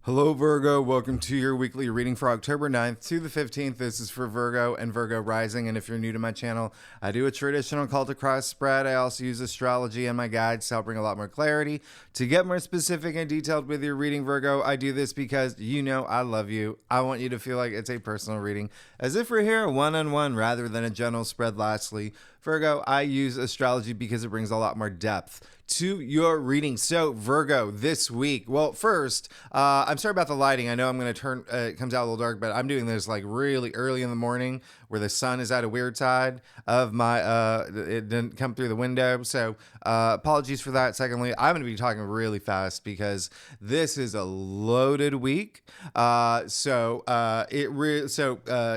Hello Virgo, welcome to your weekly reading for October 9th to the 15th. This is for Virgo and Virgo rising, and if you're new to my channel, I do a traditional Celtic cross spread. I also use astrology and my guides to help bring a lot more clarity. To get more specific and detailed with your reading, Virgo, I do this because you know I love you. I want you to feel like it's a personal reading, as if we're here one-on-one rather than a general spread. Lastly, Virgo, I use astrology because it brings a lot more depth to your reading. So Virgo, this week, well, first, I'm sorry about the lighting. I know I'm going to turn, it comes out a little dark, but I'm doing this like really early in the morning where the sun is at a weird side of my, it didn't come through the window. So apologies for that. Secondly, I'm going to be talking really fast because this is a loaded week. So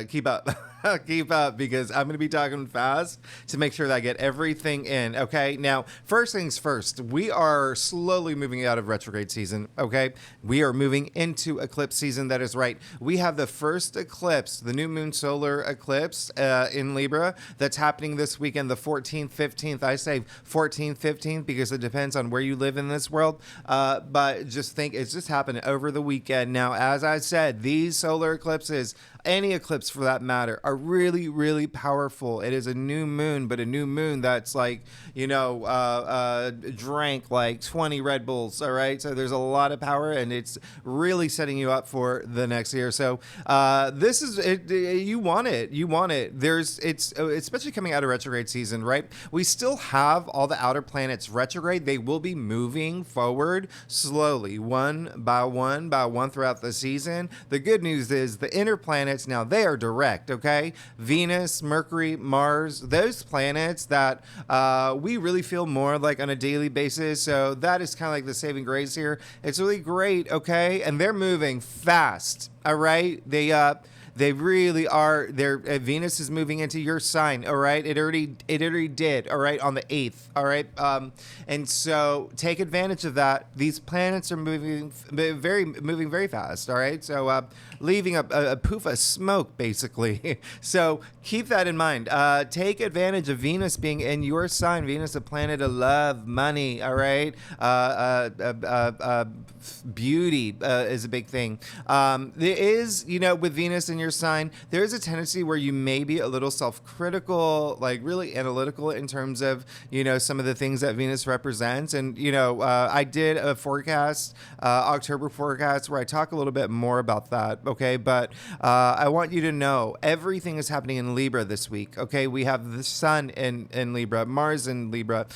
keep up. Keep up because I'm going to be talking fast to make sure that I get everything in. Okay. Now, first things first, we are slowly moving out of retrograde season. Okay. We are moving into eclipse season. That is right. We have the first eclipse, the new moon solar eclipse in Libra that's happening this weekend, the 14th, 15th. I say 14th, 15th because it depends on where you live in this world. But just think it's just happened over the weekend. Now, as I said, these solar eclipses, any eclipse for that matter, are really, really powerful. It is a new moon, but a new moon that's like, drank like 20 Red Bulls. All right. So there's a lot of power and it's really setting you up for the next year. So this is it. You want it. You want it. It's especially coming out of retrograde season, right? We still have all the outer planets retrograde. They will be moving forward slowly, one by one throughout the season. The good news is the inner planets now, they are direct. Okay. Venus, Mercury, Mars, those planets that we really feel more like on a daily basis. So that is kind of like the saving grace here. It's really great. Okay. And they're moving fast. All right. They really are. Venus is moving into your sign. All right. It already did. All right. On the 8th. All right. And so take advantage of that. These planets are moving very fast. All right. So leaving a poof of smoke, basically. So keep that in mind. Take advantage of Venus being in your sign. Venus, a planet of love, money. All right. Beauty is a big thing. There is, with Venus in your sign, there is a tendency where you may be a little self-critical, like really analytical in terms of, some of the things that Venus represents. And, I did a forecast, October forecast, where I talk a little bit more about that. Okay. But I want you to know everything is happening in Libra this week. Okay. We have the sun in Libra, Mars in Libra,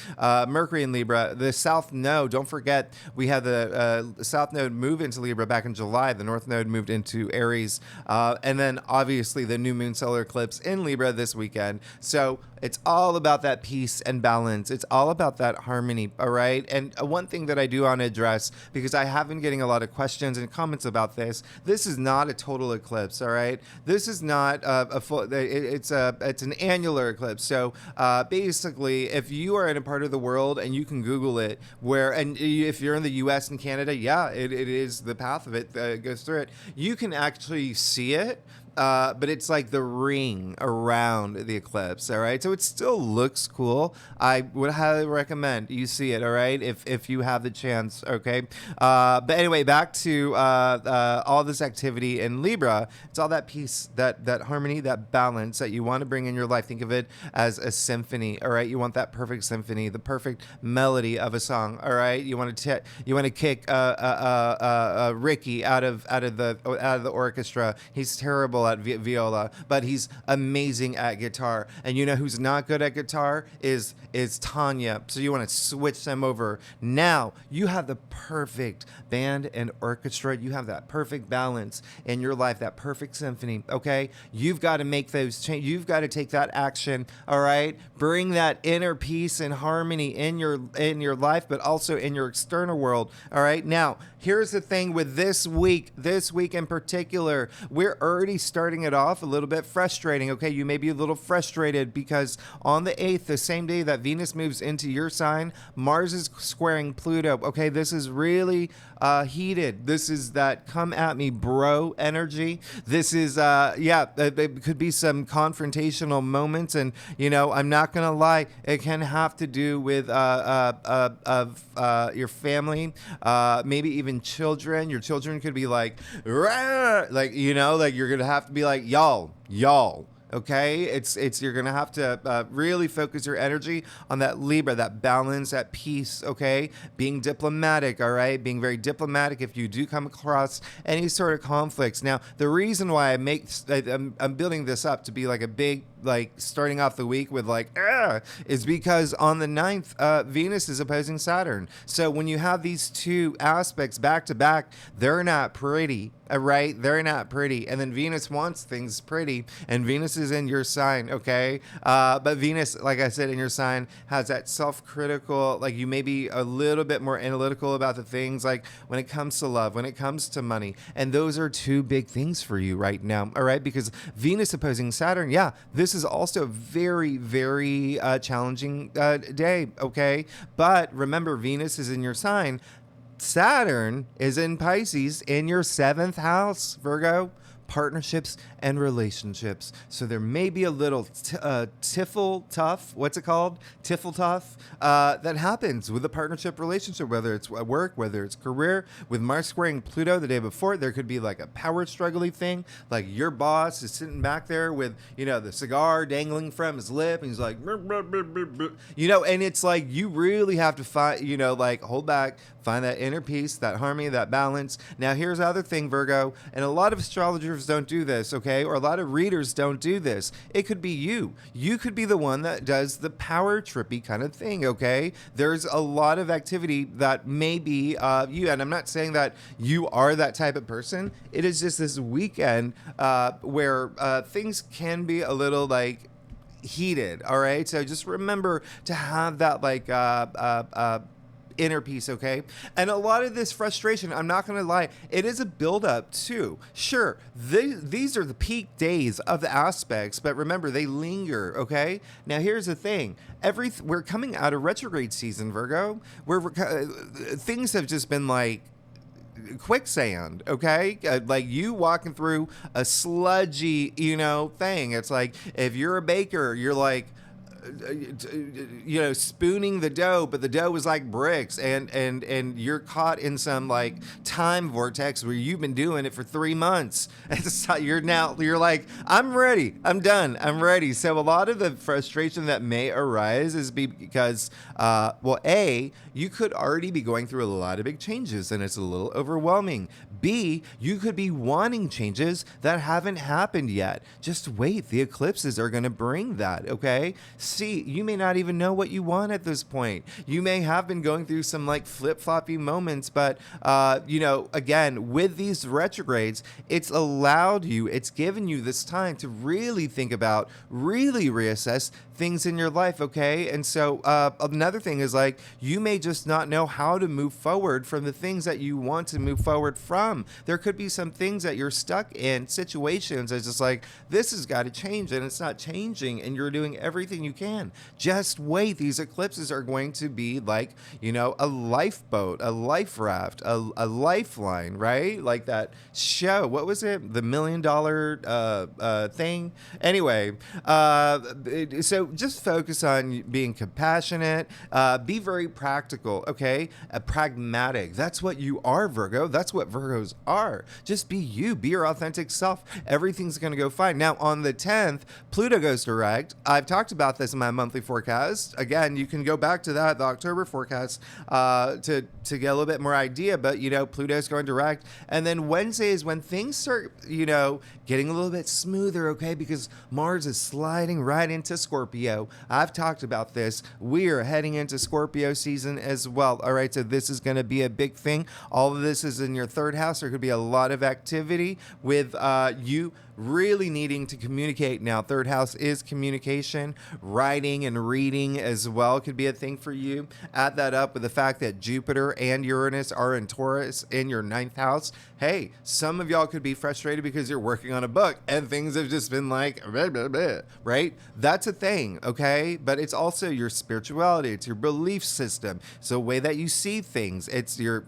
Mercury in Libra, the South Node. Don't forget, we had the South Node move into Libra back in July. The North Node moved into Aries. And then obviously the new moon solar eclipse in Libra this weekend. So it's all about that peace and balance. It's all about that harmony. All right. And one thing that I do want to address, because I have been getting a lot of questions and comments about this is not a total eclipse. All right. This is not a full, it's an annular eclipse. So basically, if you are in a part of the world and you can Google it and if you're in the US and Canada, yeah, it is the path of it goes through it. You can actually see it. But it's like the ring around the eclipse. All right. So it still looks cool. I would highly recommend you see it. All right. If you have the chance. Okay. But anyway, back to all this activity in Libra. It's all that peace, that harmony, that balance that you want to bring in your life. Think of it as a symphony. All right. You want that perfect symphony, the perfect melody of a song. All right. You want to kick Ricky out of the orchestra. He's terrible at viola, but he's amazing at guitar. And you know who's not good at guitar is Tanya. So you want to switch them over. Now you have the perfect band and orchestra. You have that perfect balance in your life, that perfect symphony. Okay, you've got to make those changes. You've got to take that action. All right, bring that inner peace and harmony in your life, but also in your external world. All right. Now here's the thing with this week in particular, we're already starting it off a little bit frustrating. Okay, you may be a little frustrated because on the 8th, the same day that Venus moves into your sign, Mars is squaring Pluto. Okay, this is really heated. This is that come at me, bro energy. This is, it could be some confrontational moments. And, I'm not going to lie, it can have to do with your family, maybe even children. Your children could be like, "Rah!" Like, like you're going to have to be like, y'all. Okay, it's you're gonna have to really focus your energy on that Libra, that balance, that peace. Okay, being diplomatic. All right, being very diplomatic if you do come across any sort of conflicts. Now, the reason why I'm building this up to be like a big, like starting off the week with like is because on the 9th, Venus is opposing Saturn. So when you have these two aspects back to back, they're not pretty. Right? They're not pretty. And then Venus wants things pretty, and Venus is in your sign, okay? But Venus, like I said, in your sign has that self-critical, like you may be a little bit more analytical about the things, like when it comes to love, when it comes to money. And those are two big things for you right now, all right? Because Venus opposing Saturn, this is also a very, very challenging day, okay? But remember, Venus is in your sign. Saturn is in Pisces in your 7th house, Virgo. Partnerships and relationships. So there may be a little tiffle tough, what's it called? Tiffle tough that happens with a partnership relationship, whether it's work, whether it's career. With Mars squaring Pluto the day before, there could be like a power struggling thing. Like your boss is sitting back there with, the cigar dangling from his lip, and he's like, and it's like you really have to find, like hold back, find that inner peace, that harmony, that balance. Now, here's the other thing, Virgo, and a lot of astrologers don't do this, okay? Or a lot of readers don't do this. It could be you. You could be the one that does the power trippy kind of thing, okay? There's a lot of activity that may be you, and I'm not saying that you are that type of person. It is just this weekend where things can be a little like heated, all right? So just remember to have that like inner peace, okay? And a lot of this frustration, I'm not going to lie, it is a buildup too. Sure, these are the peak days of the aspects, but remember, they linger, okay? Now, here's the thing. We're coming out of retrograde season, Virgo, where things have just been like quicksand, okay? Like you walking through a sludgy, thing. It's like if you're a baker, you're like, spooning the dough, but the dough is like bricks, and you're caught in some like time vortex where you've been doing it for 3 months. You're like, I'm ready, I'm done, I'm ready. So a lot of the frustration that may arise is because, you could already be going through a lot of big changes, and it's a little overwhelming. B, you could be wanting changes that haven't happened yet. Just wait, the eclipses are going to bring that, okay? C, you may not even know what you want at this point. You may have been going through some like flip-floppy moments, but, again, with these retrogrades, it's given you this time to really think about, really reassess things in your life, okay? And so another thing is like, you may just not know how to move forward from the things that you want to move forward from. There could be some things that you're stuck in, situations that's just like, this has got to change, and it's not changing, and you're doing everything you can. Just wait. These eclipses are going to be like, a lifeboat, a life raft, a lifeline, right? Like that show. What was it? The $1 million thing? Anyway, so just focus on being compassionate, be very practical, okay? Pragmatic. That's what you are, Virgo. That's what Virgos are. Just be you. Be your authentic self. Everything's going to go fine. Now, on the 10th, Pluto goes direct. I've talked about this in my monthly forecast. Again, you can go back to that, the October forecast, to get a little bit more idea. But, Pluto's going direct. And then Wednesday is when things start, getting a little bit smoother, okay? Because Mars is sliding right into Scorpio. I've talked about this. We are heading into Scorpio season as well. All right, so this is going to be a big thing. All of this is in your 3rd house. There could be a lot of activity with you really needing to communicate now. Third house is communication. Writing and reading as well could be a thing for you. Add that up with the fact that Jupiter and Uranus are in Taurus in your ninth house. Hey, some of y'all could be frustrated because you're working on a book and things have just been like, blah, blah, blah, right? That's a thing, okay? But it's also your spirituality. It's your belief system. It's the way that you see things. It's your,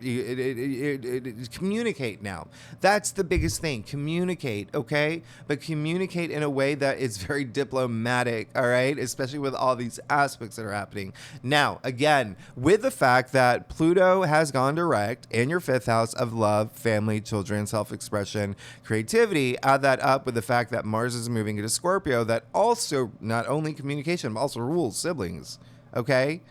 communicate now. That's the biggest thing. Communicate, okay? But communicate in a way that is very diplomatic, all right? Especially with all these aspects that are happening. Now, again, with the fact that Pluto has gone direct in your fifth house of love, family, children, self-expression, creativity, add that up with the fact that Mars is moving into Scorpio, that also not only communication, but also rules, siblings. Okay,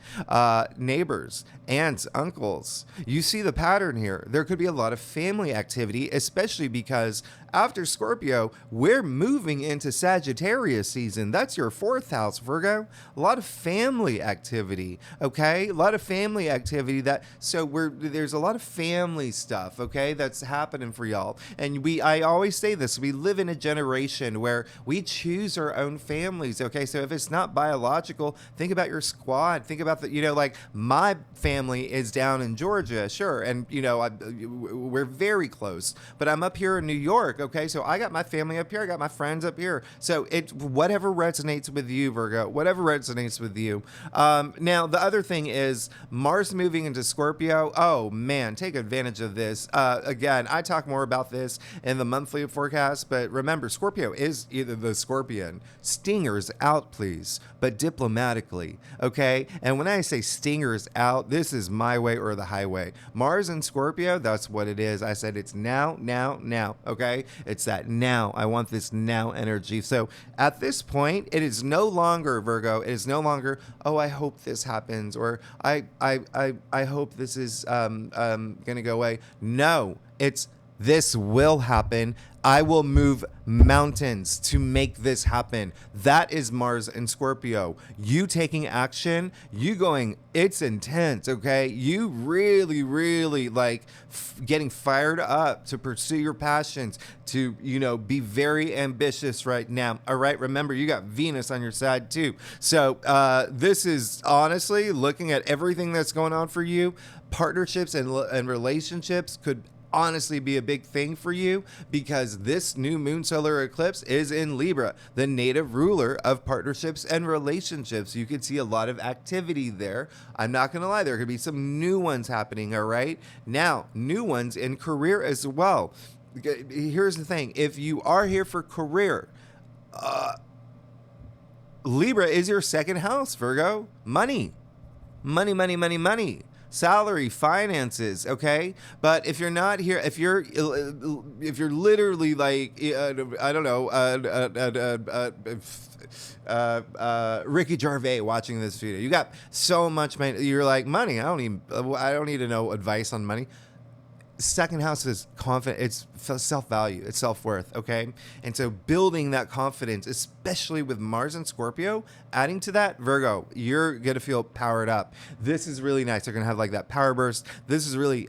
neighbors, aunts, uncles. You see the pattern here. There could be a lot of family activity, especially because after Scorpio, we're moving into Sagittarius season. That's your fourth house, Virgo. A lot of family activity, okay? A lot of family activity there's a lot of family stuff, okay, that's happening for y'all. And I always say this, we live in a generation where we choose our own families, okay? So if it's not biological, think about your squad. Think about like my family is down in Georgia, sure. And, we're very close, but I'm up here in New York. Okay, so I got my family up here, I got my friends up here. So whatever resonates with you, Virgo, whatever resonates with you. Now, the other thing is Mars moving into Scorpio. Oh man, take advantage of this. Again, I talk more about this in the monthly forecast, but remember, Scorpio is either the scorpion. Stingers out, please, but diplomatically, okay? And when I say stingers out, this is my way or the highway. Mars and Scorpio, that's what it is. I said it's now, okay? It's that now. I want this now energy. So at this point, it is no longer, Virgo, it is no longer, oh, I hope this happens, or I hope this is going to go away. No, it's this will happen. I will move mountains to make this happen. That is Mars and Scorpio. You taking action, you going, it's intense, okay? You really, really like getting fired up to pursue your passions, to, be very ambitious right now. All right, remember, you got Venus on your side too. So this is honestly looking at everything that's going on for you. Partnerships and relationships could honestly be a big thing for you, because this new moon solar eclipse is in Libra, the native ruler of partnerships and relationships. You could see a lot of activity there. I'm not gonna lie, there could be some new ones happening. All right, now new ones in career as well. Here's the thing, if you are here for career, Libra is your second house, Virgo. Money. Salary, finances, okay? But if you're not here, if you're literally like, I don't know, Ricky Gervais watching this video, you got so much money, you're like, money, I don't need to know advice on money. Second house is confidence, it's self-value, it's self-worth, okay? And so building that confidence, especially with Mars and Scorpio, adding to that, Virgo, you're gonna feel powered up. This is really nice. You're gonna have like that power burst. This is really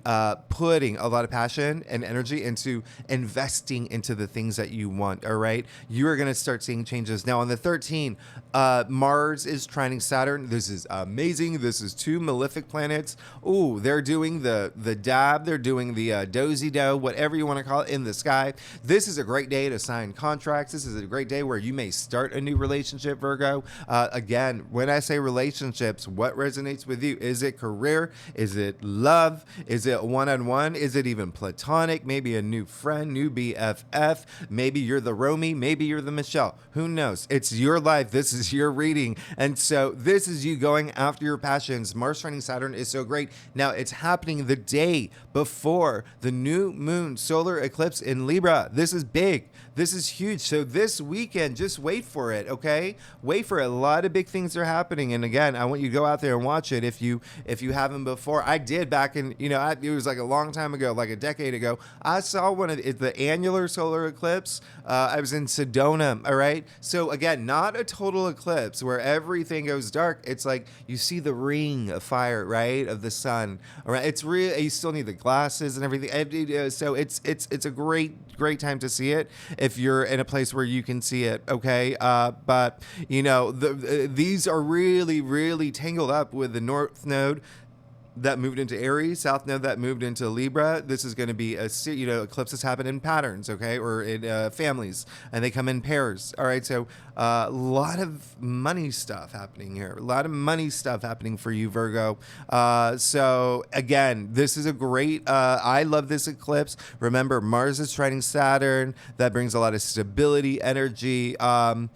putting a lot of passion and energy into investing into the things that you want, all right? You are gonna start seeing changes. Now on the 13th, Mars is trining Saturn. This is amazing. This is two malefic planets. Ooh, they're doing the dab, they're doing the dozy-do, whatever you want to call it, in the sky. This is a great day to sign contracts. This is a great day where you may start a new relationship, Virgo. Again, when I say relationships, what resonates with you? Is it career? Is it love? Is it one-on-one? Is it even platonic? Maybe a new friend, new BFF. Maybe you're the Romy. Maybe you're the Michelle. Who knows? It's your life. This is your reading. And so this is you going after your passions. Mars trining Saturn is so great. Now, it's happening the day before the new moon solar eclipse in Libra. This is big. This is huge. So this weekend, just wait for it, okay? Wait for it. A lot of big things are happening. And again, I want you to go out there and watch it if you haven't before. I did back in, it was like a long time ago, like a decade ago. I saw one of the annular solar eclipse. I was in Sedona, all right? So again, not a total eclipse where everything goes dark. It's like you see the ring of fire, right, of the sun, all right? It's real. You still need the glasses eclipses and everything. So it's a great time to see it if you're in a place where you can see it. Okay, but these are really tangled up with the North Node that moved into Aries, South Node that moved into Libra. This is going to be eclipses happen in patterns, okay, or in families, and they come in pairs. All right, so a lot of money stuff happening here. A lot of money stuff happening for you, Virgo. So again, this is a great. I love this eclipse. Remember, Mars is trining Saturn. That brings a lot of stability, energy. With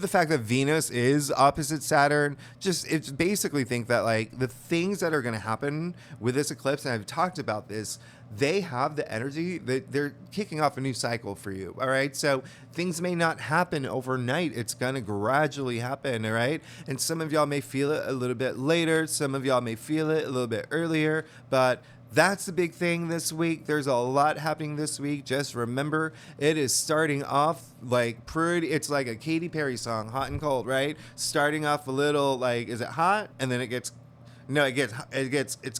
the fact that Venus is opposite Saturn, it's basically think that like the things that are going to happen with this eclipse, and I've talked about this, they have the energy that they're kicking off a new cycle for you. All right. So things may not happen overnight. It's going to gradually happen. All right. And some of y'all may feel it a little bit later. Some of y'all may feel it a little bit earlier, but that's the big thing this week. There's a lot happening this week. Just remember, it is starting off like it's like a Katy Perry song, hot and cold, right? Starting off a little like, is it hot? And then it's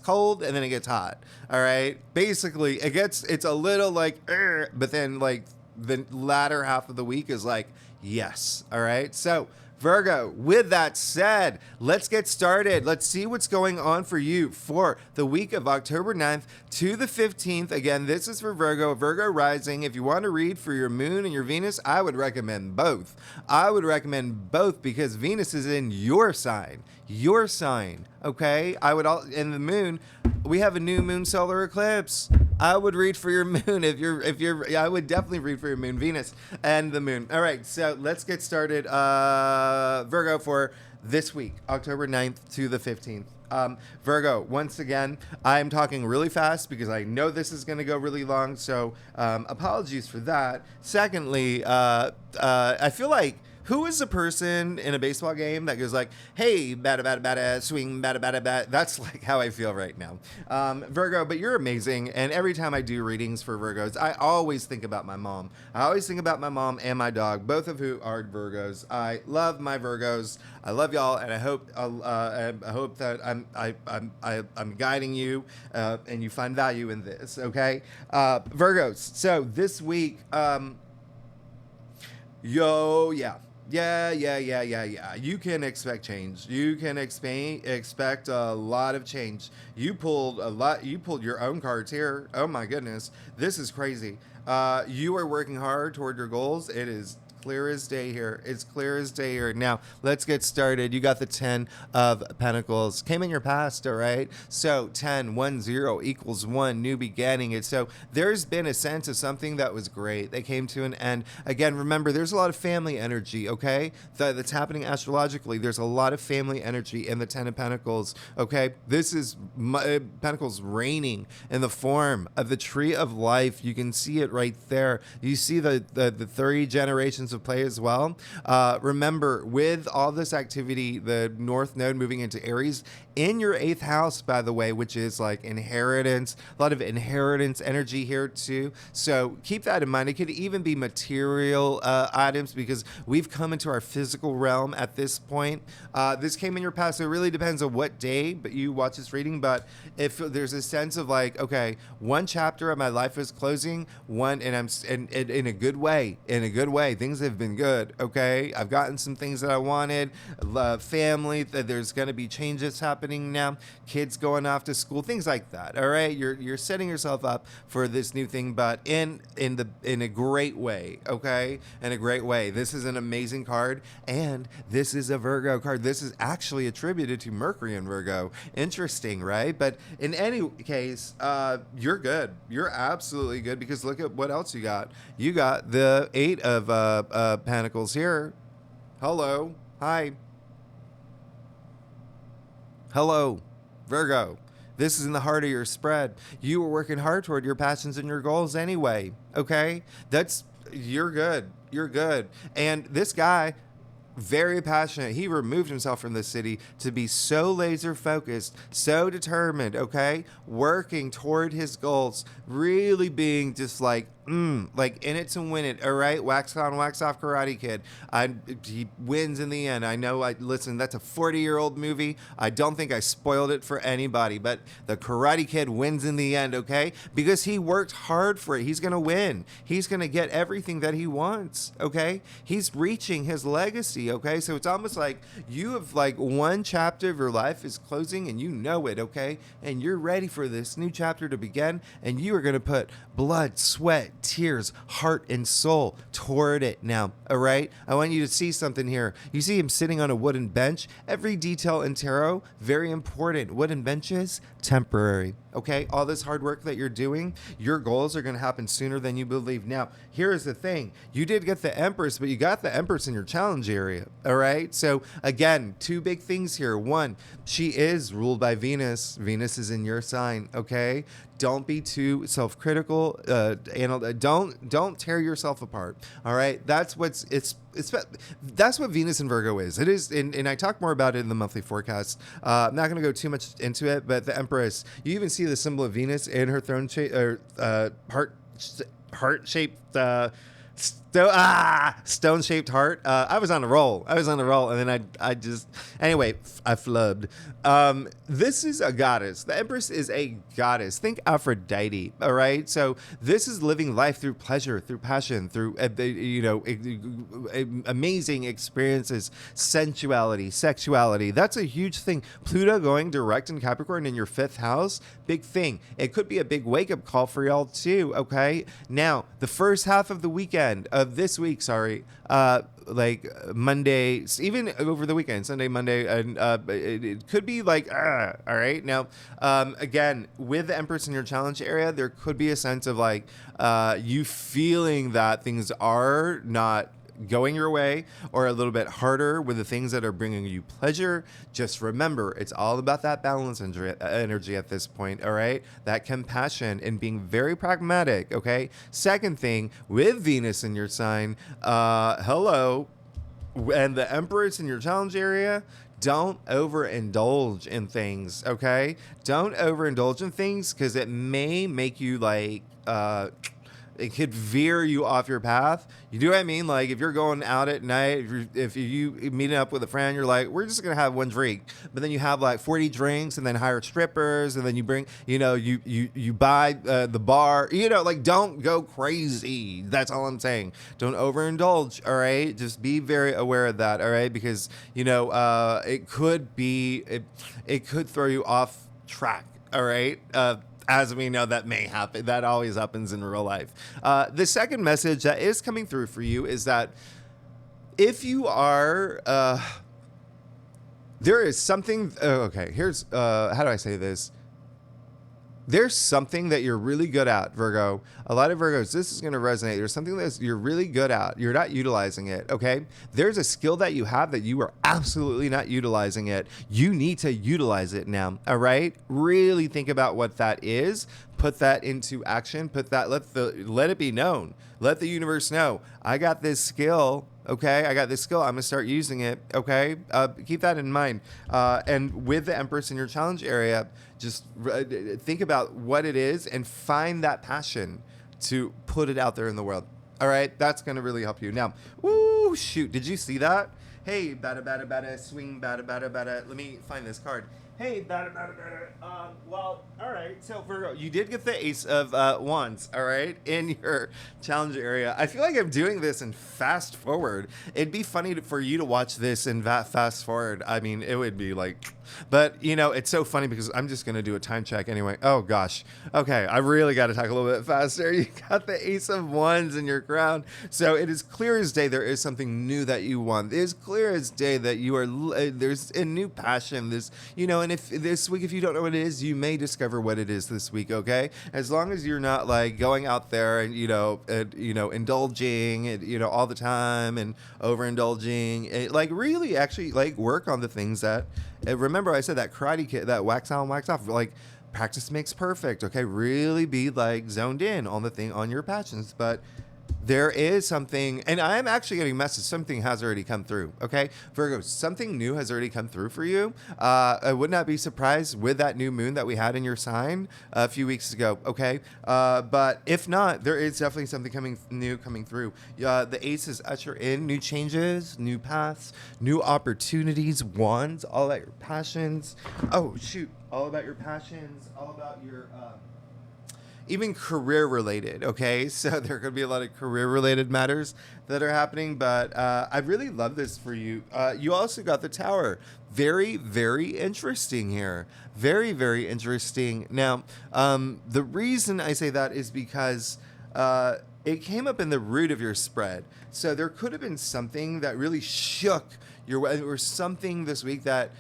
cold and then it gets hot. All right. Basically, it's a little like, but then like the latter half of the week is like, yes. All right. So Virgo, with that said, let's get started. Let's see what's going on for you for the week of October 9th to the 15th. Again, this is for Virgo rising. If you want to read for your moon and your Venus, I would recommend both. Because Venus is in your sign. Okay. And the moon, we have a new moon solar eclipse. I would read for your moon I would definitely read for your moon, Venus and the moon. All right, so let's get started. Virgo for this week, October 9th to the 15th. Virgo, once again, I'm talking really fast because I know this is going to go really long, so apologies for that. Secondly, I feel like, who is the person in a baseball game that goes like, hey, bada, swing, bada. That's like how I feel right now. Virgo, but you're amazing. And every time I do readings for Virgos, I always think about my mom. I always think about my mom and my dog, both of who are Virgos. I love my Virgos. I love y'all, and I hope that I'm guiding you and you find value in this. Okay, Virgos. So this week, Yeah. You can expect change. You can expect a lot of change. You pulled your own cards here. Oh my goodness. This is crazy. You are working hard toward your goals. It is clear as day here. It's clear as day here. Now, let's get started. You got the 10 of Pentacles. Came in your past, all right? So 10, 1, 0 equals 1, new beginning. So there's been a sense of something that was great. They came to an end. Again, remember, there's a lot of family energy, okay? That's happening astrologically. There's a lot of family energy in the 10 of Pentacles, okay? This is Pentacles reigning in the form of the tree of life. You can see it right there. You see the 30 generations of play as well. Remember, with all this activity, the North Node moving into Aries in your 8th house, by the way, which is like inheritance, a lot of inheritance energy here too. So keep that in mind. It could even be material items because we've come into our physical realm at this point. This came in your past, so it really depends on what day but you watch this reading. But if there's a sense of like, okay, one chapter of my life is closing, and I'm in a good way, things have been good. Okay, I've gotten some things that I wanted. Family, there's going to be changes happening now. Kids going off to school, things like that. All right, you're setting yourself up for this new thing, but in a great way. Okay, in a great way. This is an amazing card, and this is a Virgo card. This is actually attributed to Mercury and Virgo. Interesting, right? But in any case, you're good. You're absolutely good because look at what else you got. You got the 8 of Pentacles here. Hello. Hi. Hello, Virgo. This is in the heart of your spread. You were working hard toward your passions and your goals anyway. Okay? You're good. You're good. And this guy, very passionate. He removed himself from the city to be so laser focused, so determined, okay? Working toward his goals, really being just like in it to win it, all right? Wax on, wax off Karate Kid. He wins in the end. I know, listen, that's a 40-year-old movie. I don't think I spoiled it for anybody, but the Karate Kid wins in the end, okay? Because he worked hard for it. He's going to win. He's going to get everything that he wants, okay? He's reaching his legacy, okay? So it's almost like you have like one chapter of your life is closing and you know it, okay? And you're ready for this new chapter to begin, and you are going to put blood, sweat, tears, heart, and soul toward it now, all right? I want you to see something here. You see him sitting on a wooden bench. Every detail in tarot, very important. Wooden benches, temporary, okay? All this hard work that you're doing, your goals are going to happen sooner than you believe. Now, here's the thing. You did get the Empress, but you got the Empress in your challenge area, all right? So, again, two big things here. One, she is ruled by Venus. Venus is in your sign, okay? Don't be too self-critical. Don't tear yourself apart. All right, that's what Venus in Virgo is. It is, and I talk more about it in the monthly forecast. I'm not going to go too much into it, but the Empress. You even see the symbol of Venus in her throne shape or heart-shaped. Stone-shaped heart. I was on a roll, and then I flubbed. This is a goddess. The Empress is a goddess. Think Aphrodite, all right? So this is living life through pleasure, through passion, through amazing experiences, sensuality, sexuality. That's a huge thing. Pluto going direct in Capricorn in your 5th house, big thing. It could be a big wake-up call for y'all too, okay? Now, the first half of the weekend, of this week, like Monday, even over the weekend, Sunday, Monday, and it could be like, all right. Now, again, with the Empress in your challenge area, there could be a sense of like you feeling that things are not going your way or a little bit harder with the things that are bringing you pleasure. Just remember, it's all about that balance energy at this point, all right? That compassion and being very pragmatic, okay? Second thing, with Venus in your sign, hello, and the Empress in your challenge area, don't overindulge in things, okay? Don't overindulge in things because it may make you like, it could veer you off your path. You do what I mean? Like if you're going out at night, if you meeting up with a friend, you're like, we're just going to have one drink. But then you have like 40 drinks and then hire strippers. And then you bring, you buy the bar, like don't go crazy. That's all I'm saying. Don't overindulge. All right. Just be very aware of that. All right. Because, it could throw you off track. All right. As we know, that may happen. That always happens in real life. The second message that is coming through for you is that if you are, there is something. Okay, here's how do I say this? There's something that you're really good at, Virgo. A lot of Virgos, this is going to resonate. There's something that you're really good at. You're not utilizing it, okay? There's a skill that you have that you are absolutely not utilizing it. You need to utilize it now, all right? Really think about what that is. Put that into action. Let it be known. Let the universe know. I got this skill. Okay, I got this skill. I'm going to start using it. Okay, keep that in mind. And with the Empress in your challenge area, just think about what it is and find that passion to put it out there in the world. All right, that's going to really help you. Now, woo, shoot, did you see that? Hey, bada, swing, bada. Let me find this card. Hey, bada. Well, all right. So, Virgo, you did get the Ace of Wands, all right, in your challenge area. I feel like I'm doing this in fast forward. It'd be funny for you to watch this in fast forward. I mean, it would be like, but, it's so funny because I'm just going to do a time check anyway. Oh, gosh. Okay, I really got to talk a little bit faster. You got the Ace of Wands in your crown. So it is clear as day there is something new that you want. It is clear as day that you are, there's a new passion. This, and if this week, if you don't know what it is, you may discover what it is this week, okay? As long as you're not like going out there and, indulging, all the time and overindulging, like really actually like work on the things that, remember I said that Karate Kid, that wax on, wax off, like practice makes perfect, okay? Really be like zoned in on the thing, on your passions. But there is something, and I am actually getting a message. Something has already come through. Okay, Virgo, something new has already come through for you. I would not be surprised with that new moon that we had in your sign a few weeks ago. Okay, but if not, there is definitely something coming through. The aces usher in new changes, new paths, new opportunities. Wands, all about your passions. Oh shoot, all about your passions, all about your. Even career related, okay? So there could be a lot of career related matters that are happening, but I really love this for you. You also got the Tower. Very, very interesting here. Very, very interesting. Now, the reason I say that is because it came up in the root of your spread. So there could have been something that really shook your, or something this week that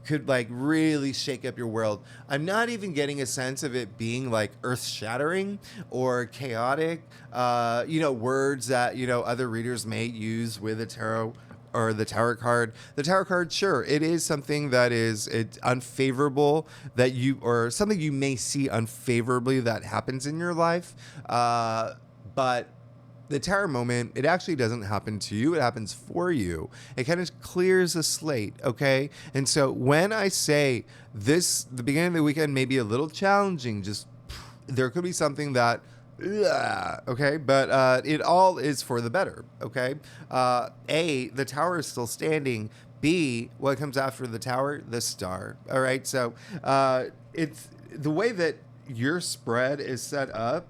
could like really shake up your world. I'm not even getting a sense of it being like earth shattering or chaotic, words that, other readers may use with a tarot or the Tower card. The Tower card, sure, it is something that is unfavorable or something you may see unfavorably that happens in your life. But the Tower moment, it actually doesn't happen to you. It happens for you. It kind of clears the slate, okay? And so when I say the beginning of the weekend may be a little challenging, just there could be something that, okay? But it all is for the better, okay? A, the Tower is still standing. B, what comes after the Tower? The Star, all right? So it's the way that your spread is set up.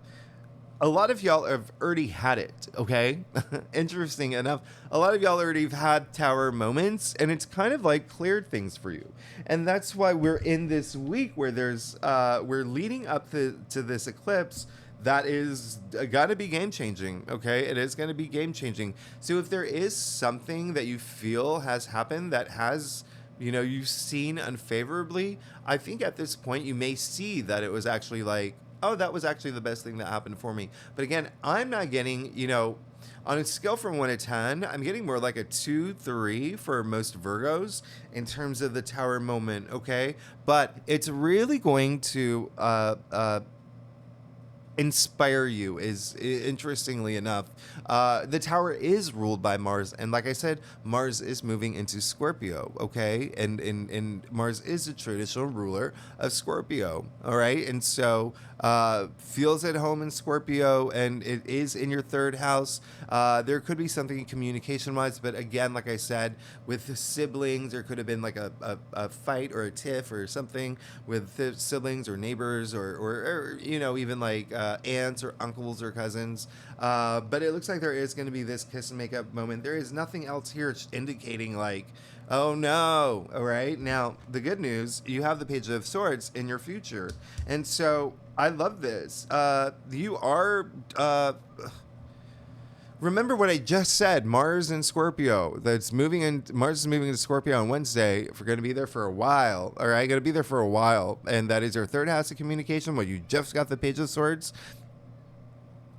A lot of y'all have already had it, okay? Interesting enough, a lot of y'all already have had Tower moments, and it's kind of like cleared things for you. And that's why we're in this week where we're leading up to this eclipse that is got to be game-changing, okay? It is going to be game-changing. So if there is something that you feel has happened that has, you've seen unfavorably, I think at this point you may see that it was actually like, oh, that was actually the best thing that happened for me. But again, I'm not getting, on a scale from 1 to 10, I'm getting more like a 2, 3 for most Virgos in terms of the Tower moment, okay? But it's really going to inspire you, is interestingly enough. The Tower is ruled by Mars, and like I said, Mars is moving into Scorpio, okay? And Mars is the traditional ruler of Scorpio, all right? And so feels at home in Scorpio, and it is in your third house. There could be something communication-wise, but again, like I said, with the siblings, there could have been like a fight or a tiff or something with the siblings or neighbors or even like aunts or uncles or cousins. But it looks like there is going to be this kiss and makeup moment. There is nothing else here indicating like, oh no. All right. Now, the good news, you have the Page of Swords in your future. And so I love this. You are... remember what I just said, Mars and Scorpio. Mars is moving into Scorpio on Wednesday. If we're going to be there for a while, all right, going to be there for a while. And that is your third house of communication. Well, you just got the Page of Swords.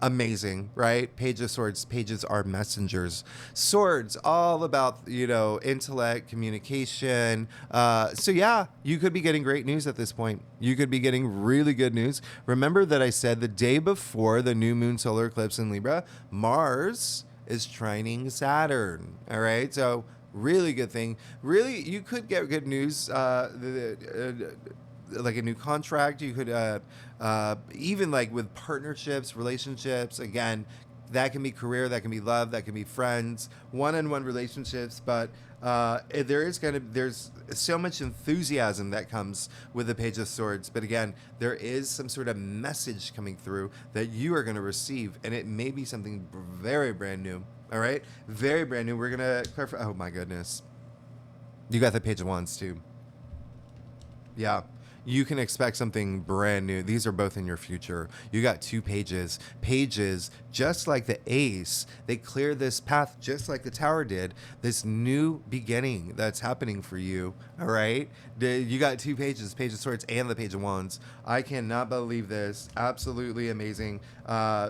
Amazing, right? Page of Swords. Pages are messengers. Swords, all about, intellect, communication. So yeah, you could be getting great news at this point. You could be getting really good news. Remember that I said the day before the new moon solar eclipse in Libra, Mars is trining Saturn. All right. So really good thing. Really, you could get good news. Like a new contract, you could even like with partnerships, relationships, again, that can be career, that can be love, that can be friends, one-on-one relationships, but there's so much enthusiasm that comes with the Page of Swords. But again, there is some sort of message coming through that you are going to receive, and it may be something very brand new. All right, very brand new. We're gonna clarify. Oh my goodness, you got the Page of Wands too. Yeah. You can expect something brand new. These are both in your future. You got two pages. Pages, just like the Ace, they clear this path just like the Tower did. This new beginning that's happening for you, all right? You got two pages, Page of Swords and the Page of Wands. I cannot believe this. Absolutely amazing.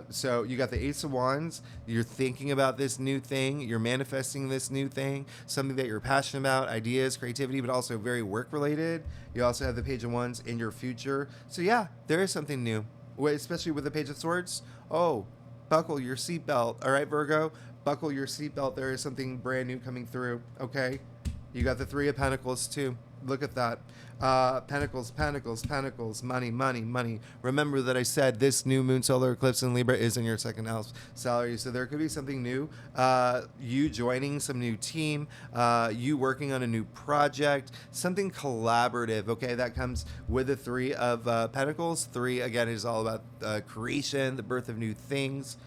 So you got the Ace of Wands. You're thinking about this new thing. You're manifesting this new thing, something that you're passionate about, ideas, creativity, but also very work-related. You also have the Page of Wands in your future. So yeah, there is something new, especially with the Page of Swords. Oh, buckle your seatbelt. All right, Virgo, buckle your seatbelt. There is something brand new coming through. Okay, you got the Three of Pentacles too. Look at that. Pentacles, pentacles, pentacles, money, money, money. Remember that I said this new moon solar eclipse in Libra is in your second house salary. So there could be something new. You joining some new team, you working on a new project, something collaborative. Okay, that comes with the Three of Pentacles. Three, again, is all about creation, the birth of new things.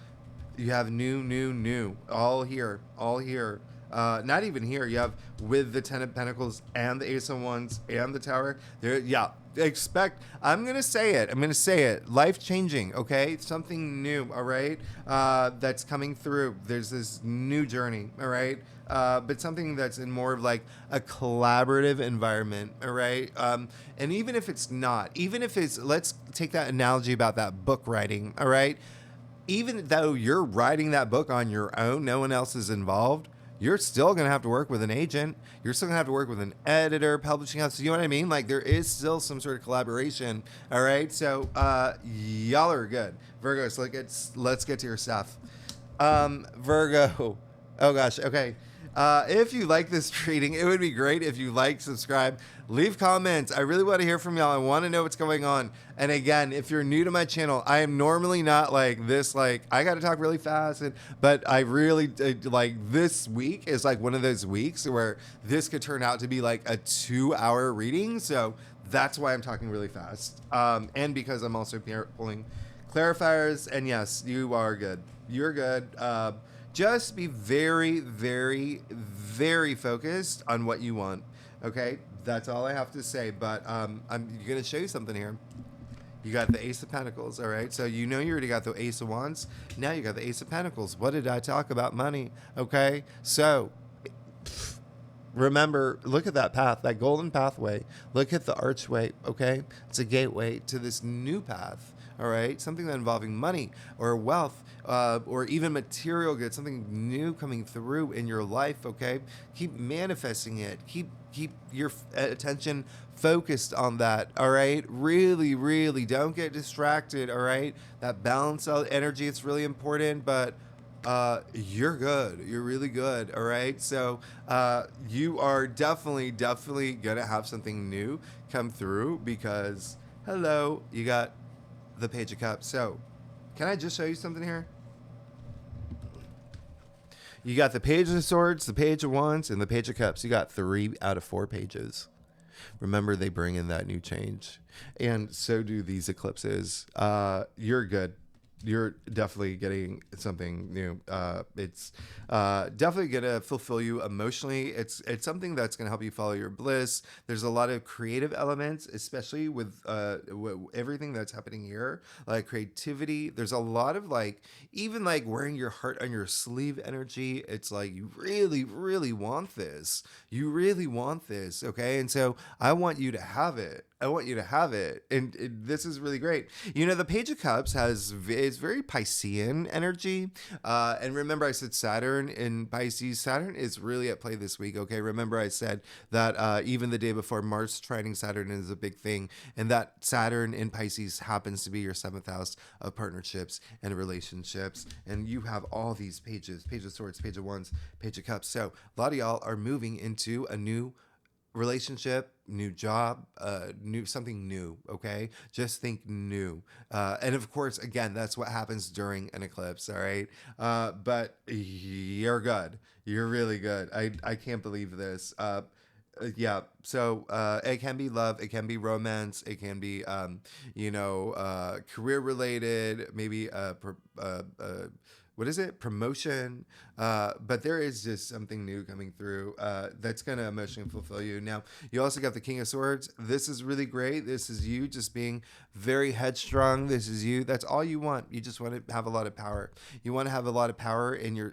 You have new, all here, all here. Not even here. You have with the Ten of Pentacles and the Ace of Wands and the Tower. There, yeah. Expect. I'm gonna say it. I'm gonna say it. Life changing. Okay, something new. All right. That's coming through. There's this new journey. All right. But something that's in more of like a collaborative environment. All right. And even if it's not, even if it's, let's take that analogy about that book writing. All right. Even though you're writing that book on your own, no one else is involved, you're still going to have to work with an agent. You're still going to have to work with an editor, publishing house. You know what I mean? Like there is still some sort of collaboration. All right. So y'all are good. Virgo, so let's get to your stuff. Virgo. Oh gosh. Okay. If you like this reading, it would be great if you like, subscribe, leave comments. I really want to hear from y'all. I want to know what's going on. And again, if you're new to my channel, I am normally not like this. Like I got to talk really fast, but I really like this week is like one of those weeks where this could turn out to be like a 2-hour reading. So that's why I'm talking really fast. And because I'm also pulling clarifiers. And yes, you are good. You're good. Just be very, very, very focused on what you want. Okay, that's all I have to say. But I'm going to show you something here. You got the Ace of Pentacles, all right? So you know you already got the Ace of Wands. Now you got the Ace of Pentacles. What did I talk about? Money, okay? So remember, look at that path, that golden pathway. Look at the archway, okay? It's a gateway to this new path, all right? Something that involving money or wealth, or even material goods, something new coming through in your life, okay? Keep manifesting it. Keep your attention focused on that, all right? Really, really don't get distracted, all right? That balance of energy, it's really important, but you're good. You're really good, all right? So you are definitely gonna have something new come through because, hello, you got the Page of Cups. So can I just show you something here? You got the Page of Swords, the Page of Wands, and the Page of Cups. You got 3 out of 4 pages. Remember, they bring in that new change. And so do these eclipses. You're good. You're definitely getting something new. It's definitely going to fulfill you emotionally. It's something that's going to help you follow your bliss. There's a lot of creative elements, especially with everything that's happening here, like creativity. There's a lot of like, even like wearing your heart on your sleeve energy. It's like, you really, really want this. You really want this. Okay. And so I want you to have it. I want you to have it. And this is really great. You know, the Page of Cups is very Piscean energy. And remember, I said Saturn in Pisces. Saturn is really at play this week. Okay. Remember, I said that even the day before, Mars trining Saturn is a big thing. And that Saturn in Pisces happens to be your 7th house of partnerships and relationships. And you have all these pages: Page of Swords, Page of Wands, Page of Cups. So a lot of y'all are moving into a new relationship, new job, something new. Okay, just think new. And of course, again, that's what happens during an eclipse. All right, but you're good. You're really good. I can't believe this. Yeah. So it can be love, it can be romance, it can be career related, maybe what is it? Promotion. But there is just something new coming through that's going to emotionally fulfill you. Now, you also got the King of Swords. This is really great. This is you just being very headstrong. This is you. That's all you want. You just want to have a lot of power. You want to have a lot of power in your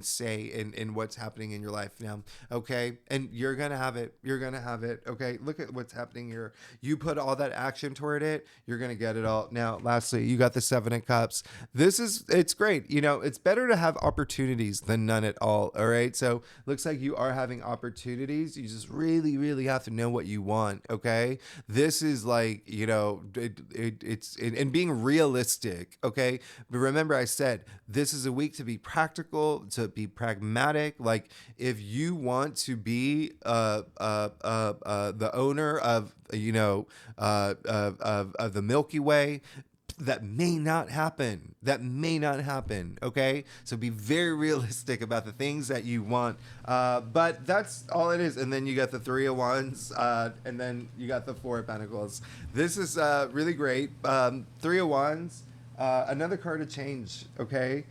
say in what's happening in your life now. Okay? And you're going to have it. You're going to have it. Okay? Look at what's happening here. You put all that action toward it, you're going to get it all. Now, lastly, you got the 7 of Cups. It's great. You know, it's better to have opportunities than none at all. All right. So looks like you are having opportunities. You just really, really have to know what you want. Okay. This is like, and being realistic. Okay. But remember, I said this is a week to be practical, to be pragmatic. Like if you want to be the owner of, of the Milky Way, that may not happen. That may not happen. Okay. So be very realistic about the things that you want. But that's all it is. And then you got the Three of Wands, and then you got the Four of Pentacles. This is really great. Three of Wands, another card of change. Okay.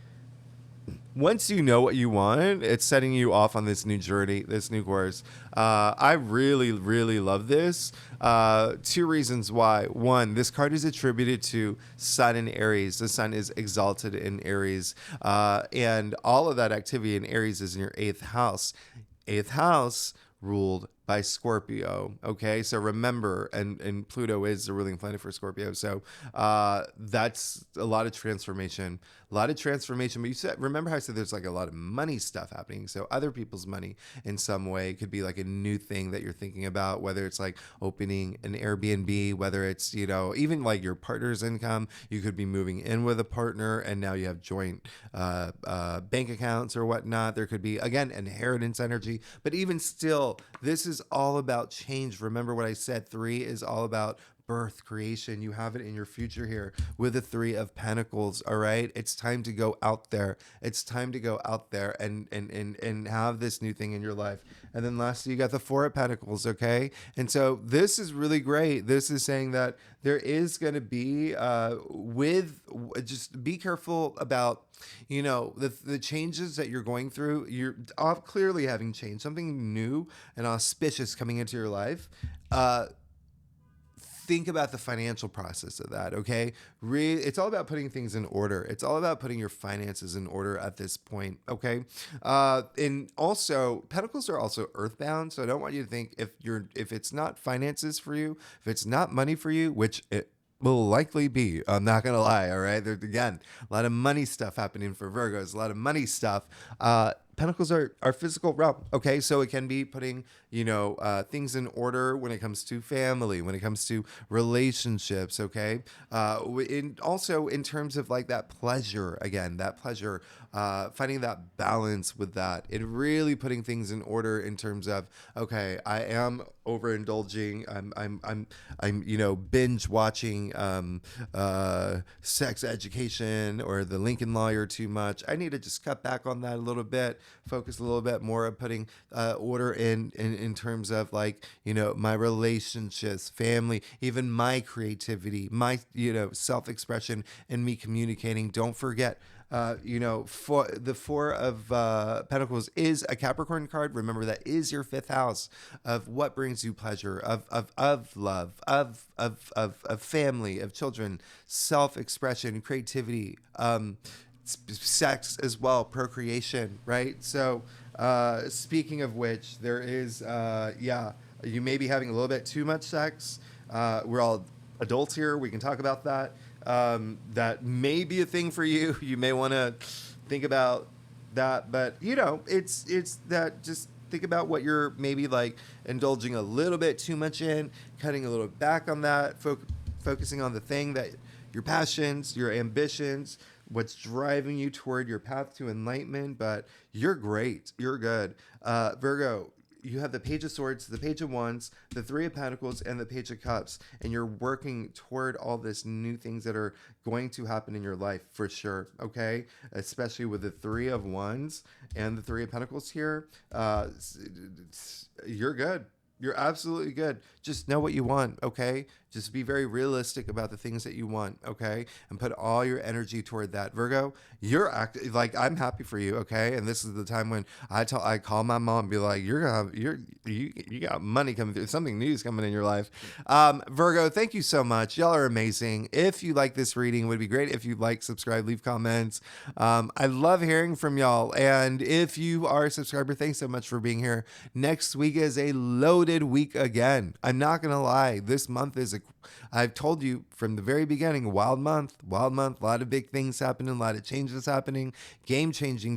Once you know what you want, it's setting you off on this new journey, this new course. I really, really love this. Two reasons why. One, this card is attributed to Sun in Aries. The Sun is exalted in Aries. And all of that activity in Aries is in your 8th house. 8th house ruled by Scorpio. Okay, so remember, and Pluto is the ruling planet for Scorpio. So that's a lot of transformation. But you said, remember how I said there's like a lot of money stuff happening. So other people's money in some way could be like a new thing that you're thinking about, whether it's like opening an Airbnb, whether it's, even like your partner's income. You could be moving in with a partner and now you have joint bank accounts or whatnot. There could be, again, inheritance energy. But even still, this is all about change. Remember what I said, 3 is all about birth, creation. You have it in your future here with the Three of Pentacles. All right. It's time to go out there. It's time to go out there and have this new thing in your life. And then lastly, you got the Four of Pentacles. Okay. And so this is really great. This is saying that there is going to be just be careful about, the changes that you're going through. You're clearly having change, something new and auspicious coming into your life. Think about the financial process of that, okay? It's all about putting things in order. It's all about putting your finances in order at this point, okay? And also, Pentacles are also earthbound, so I don't want you to think if it's not finances for you, if it's not money for you, which it will likely be. I'm not going to lie, all right? There's, again, a lot of money stuff happening for Virgos, a lot of money stuff. Pentacles are physical realm, okay? So it can be putting, things in order when it comes to family, when it comes to relationships, okay? Also in terms of like that pleasure, finding that balance with that. It really putting things in order in terms of, okay, I am overindulging. I'm binge watching Sex Education or The Lincoln Lawyer too much. I need to just cut back on that a little bit, focus a little bit more on putting order in terms of like, my relationships, family, even my creativity, my, self-expression and me communicating. Don't forget, for the Four of Pentacles is a Capricorn card. Remember, that is your 5th house of what brings you pleasure, of love, of family, of children, self-expression, creativity, sex as well, procreation, right? So speaking of which, there is, you may be having a little bit too much sex. We're all adults here. We can talk about that. That may be a thing for you. You may want to think about that, but it's that, just think about what you're maybe like indulging a little bit too much in, cutting a little back on that, focusing on the thing that your passions, your ambitions, what's driving you toward your path to enlightenment. But you're great. You're good. Virgo, you have the Page of Swords, the Page of Wands, the Three of Pentacles, and the Page of Cups. And you're working toward all this new things that are going to happen in your life for sure, okay? Especially with the Three of Wands and the Three of Pentacles here. You're good. You're absolutely good. Just know what you want, okay? Just be very realistic about the things that you want, okay? And put all your energy toward that. Virgo, I'm happy for you, okay? And this is the time when I call my mom and be like, you got money coming through. Something new is coming in your life. Virgo, thank you so much. Y'all are amazing. If you like this reading, it would be great if you like, subscribe, leave comments. I love hearing from y'all. And if you are a subscriber, thanks so much for being here. Next week is a loaded week again. I'm not going to lie. This month is I've told you from the very beginning, wild month, a lot of big things happening, a lot of changes happening, game changing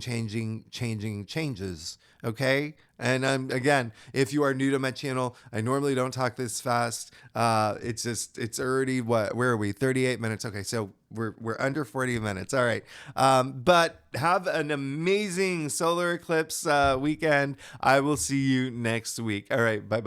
changes. Okay. And again, if you are new to my channel, I normally don't talk this fast. It's already where are we? 38 minutes. Okay. So we're under 40 minutes. All right. But have an amazing solar eclipse weekend. I will see you next week. All right. Bye.